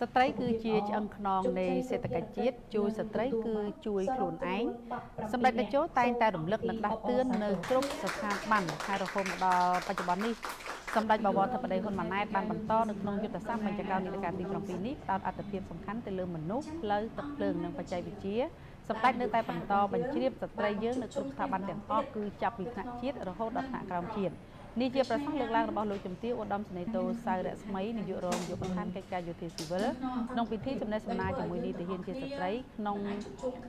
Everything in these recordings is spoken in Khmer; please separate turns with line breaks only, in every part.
ស្ត្រីគឺជាឆ្អឹងខ្នងនៃសេដ្ឋកិច្ចជាតិជួយស្ត្រីគឺជួយខ្លួនឯងសម្ដេចតេជោតែងតែរំលឹកនិងដាស់តឿននៅគ្រប់ស្ថាប័នហើយរហូតមកដល់បច្ចុប្បន្ននេះសម្ដេចបវរធិបតីហ៊ុនម៉ាណែតបានបន្តនៅក្នុងយុទ្ធសាស្ត្របញ្ចកោណនីតិកាលទី7នេះផ្ដោតអត្ថប្រយោជន៍សំខាន់ទៅលើមនុស្សផ្លូវទឹកភ្លើងនិងបច្ចេកវិទ្យាសម្ដេចនៅតែបន្តបញ្ជ្រាបស្ត្រីយើងនៅគ្រប់ស្ថាប័នទាំងអស់គឺចាប់ពីថ្នាក់ជាតិរហូតដល់ថ្នាក់ក្រោមជាតិនេះជាប្រសាសន៍លើកឡើងរបស់លោកជំទាវឧត្តមសេនីយ៍តូសៅរស្មីនាយករងនាយកដ្ឋានកិច្ចការយោធាស៊ីវិលក្នុងពិធីសម្ដែងសម្ដារជាមួយនីតិហ៊ានជាស្ត្រីក្នុង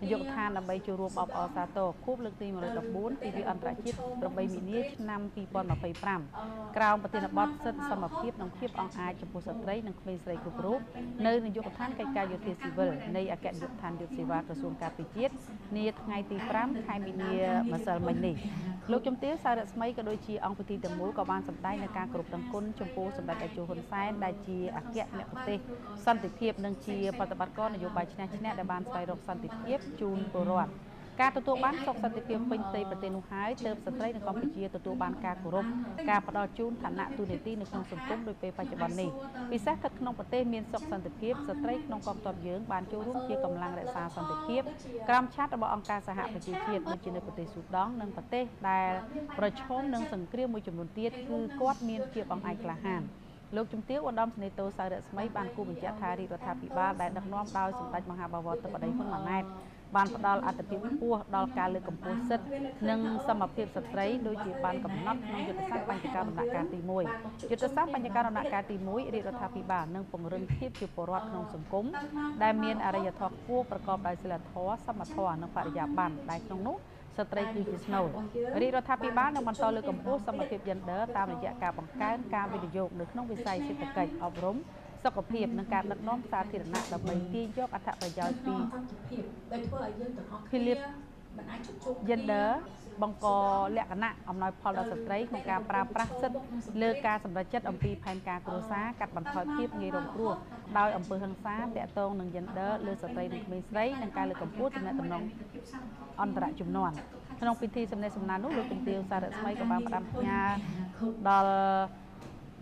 នាយកដ្ឋានដើម្បីចូលរួមអបអរសាទរខួបលើកទី114ទិវាអន្តរជាតិ8មីនាឆ្នាំ2025ក្រោមប្រធានបទសិទ្ធិសមភាពនិងភាពអង់អាចចំពោះស្ត្រីនិងក្មេងស្រីគ្រប់រូបនៅនាយកដ្ឋានកិច្ចការយោធាស៊ីវិលនៃអគ្គនាយកដ្ឋានយុទ្ធសេវាក្រសួងការពារជាតិនាថ្ងៃទី5ខែមីនាម្សិលមិញនេះលោកជំទាវសៅរស្មីក៏ដូចជាអង្គពិធីទាំងមូលក៏បានសម្ដែងនៅការគោរពដឹងគុណចំពោះសម្ដេចតេជោហ៊ុនសែនដែលជាអគ្គមគ្គុទ្ទេសក៍សន្តិភាពនិងជាប្រតិបត្តិការនយោបាយឈ្នះឈ្នះដែលបានស្វែងរកសន្តិភាពជូនពលរដ្ឋការទទួលបានសុខសន្តិភាពពេញផ្ទៃប្រទេសនោះហើយទើបស្ត្រីនៅកម្ពុជាទទួលបានការគោរពការផ្ដល់ជូនឋានៈទូនាទីនៅក្នុងសង្គមដោយពេលបច្ចុប្បន្ននេះពិសេសស្ថិតក្នុងប្រទេសមានសុខសន្តិភាពស្ត្រីក្នុងកងទ័ពយើងបានចូលរួមជាកម្លាំងរក្សាសន្តិភាពក្រោមឆ័ត្ររបស់អង្គការសហប្រជាជាតិដូចជានៅប្រទេសស៊ូដង់និងប្រទេសដែលប្រឈមនឹងសង្គ្រាមមួយចំនួនទៀតគឺគាត់មានភាពអង្អែលក្លាហានលោកជំទាវឧត្តមសេនីយ៍តូសៅរស្មីបានគូបញ្ជាក់ថារាជរដ្ឋាភិបាលដែលដឹកនាំដោយសម្ដេចមហាបវរធិបតីហ៊ុនម៉ាណែតបានផ្ដល់អាទិភាពខ្ពស់ដល់ការលើកកម្ពស់សិទ្ធិនិងសមភាពស្ត្រីដូចជាបានកំណត់ក្នុងយុទ្ធសាស្ត្របញ្ចកោណដំណាក់កាលទី1យុទ្ធសាស្ត្របញ្ចកោណដំណាក់កាលទី1រាជរដ្ឋាភិបាលនឹងពង្រឹងភាពជាពលរដ្ឋក្នុងសង្គមដែលមានអរិយធម៌ខ្ពស់ប្រកបដោយសីលធម៌សមធម៌និងបរិយាបន្នដែលក្នុងនោះស្ត្រីគឺជាស្នូលរាជរដ្ឋាភិបាលនឹងបន្តលើកកម្ពស់សមភាព Gender តាមរយៈការបង្កើនការវិនិយោគនៅក្នុងវិស័យសេដ្ឋកិច្ចអប់រំសុខភាពនិងការដឹកនាំសាធារណៈដើម្បីទាញយកអត្ថប្រយោជន៍ពីភាព Gender បង្កលក្ខណៈអំណោយផលដល់ស្ត្រីក្នុងការប្រើប្រាស់សិទ្ធិលើការសម្រេចចិត្តអំពីផែនការគ្រួសារកាត់បន្ថយភាពងាយរងគ្រោះដោយអំពើហិង្សាតាក់ទងនឹង Gender លើស្ត្រីនិងក្មេងស្រីនិងការលើកកម្ពស់ទំនាក់ទំនងអន្តរជំនាន់ក្នុងពិធីសម្ដែងសម្ដារនោះលោកជំទាវសារស្មីក៏បានផ្ដាំផ្ញើដល់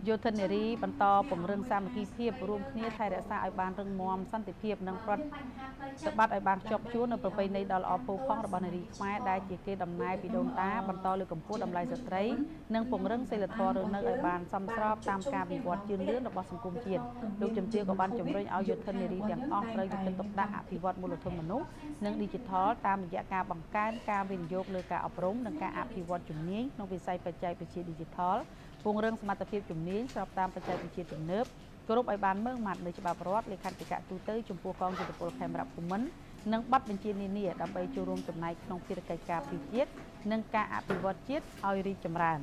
យោធិនារីបន្តពង្រឹងសាមគ្គីភាពរួមគ្នាថែរក្សាឲ្យបានរឹងមាំសន្តិភាពនិងប្រតិបត្តិឲ្យបានខ្ជាប់ខ្ជួននៅប្រពៃណីដ៏ល្អផូរផង់របស់នារីខ្មែរដែលជាគេដំណើរពីដូនតាបន្តលើកកម្ពស់តម្លៃស្ត្រីនិងពង្រឹងសីលធម៌រស់នៅឲ្យបានសមស្របតាមការវិវត្តជឿនលឿនរបស់សង្គមជាតិលោកជំទាវក៏បានជំរុញឲ្យយោធិនារីទាំងអស់ត្រូវយកចិត្តទុកដាក់អភិវឌ្ឍមូលធនមនុស្សនិង Digital តាមរយៈការបង្កើនការវិនិយោគលើការអប់រំនិងការអភិវឌ្ឍជំនាញក្នុងវិស័យបច្ចេកវិទ្យា Digitalពង្រឹងសមត្ថភាពជំនាញស្របតាមបច្ចេកវិទ្យាទំនើបគោរពឲ្យបានម៉ឺងម៉ាត់នៅច្បាប់រដ្ឋលេខាធិការទូតចំពោះកងយោធពលខេមរភូមិន្ទនិងប័ណ្ណបញ្ជានានាដើម្បីចូលរួមចំណែកក្នុងភារកិច្ចការពារជាតិនិងការអភិវឌ្ឍជាតិឲ្យរីកចម្រើន